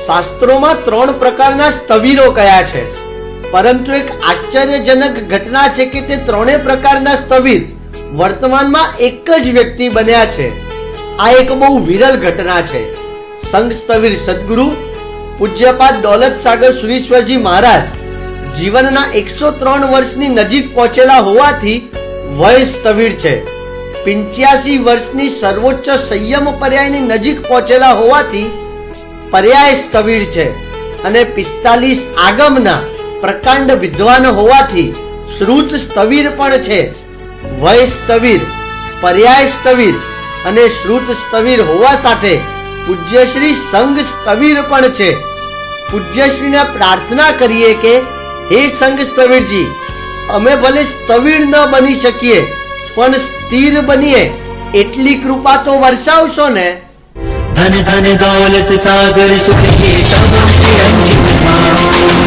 શાસ્ત્રોમાં 3 પ્રકારના સ્થવિરો કયા છે, પરંતુ એક આશ્ચર્યજનક ઘટના છે કે તે 3 પ્રકારના સ્થવિર વર્તમાનમાં એક જ વ્યક્તિ બન્યા છે. આ એક બહુ વિરલ ઘટના છે. સંઘ સ્થવિર સદગુરુ પૂજ્યપાદ દૌલત સાગર સુરીશ્વરજી મહારાજ જીવનના 103 વર્ષની નજીક પહોંચેલા હોવાથી વય સ્થવિર છે. 85 વર્ષની સર્વોચ્ચ સંયમ પર્યાયની નજીક પહોંચેલા હોવાથી પર્યાય સ્થવિર છે. અને 45 આગમના પ્રકાંડ વિદ્વાન હોવાથી શ્રુત સ્થવિર પણ છે. વય સ્થવિર, પર્યાય સ્થવિર અને શ્રુત સ્થવિર હોવા સાથે પૂજ્યશ્રી સંઘ સ્થવિર પણ છે. પૂજ્યશ્રીને પ્રાર્થના કરીએ કે હે સંઘ સ્થવિરજી, અમે ભલે સ્થવિર ન બની શકીએ પણ સ્થિર બનીએ એટલી કૃપા તો વરસાવશો ને. धन धन दौलत सागर सुनिए तब अंकित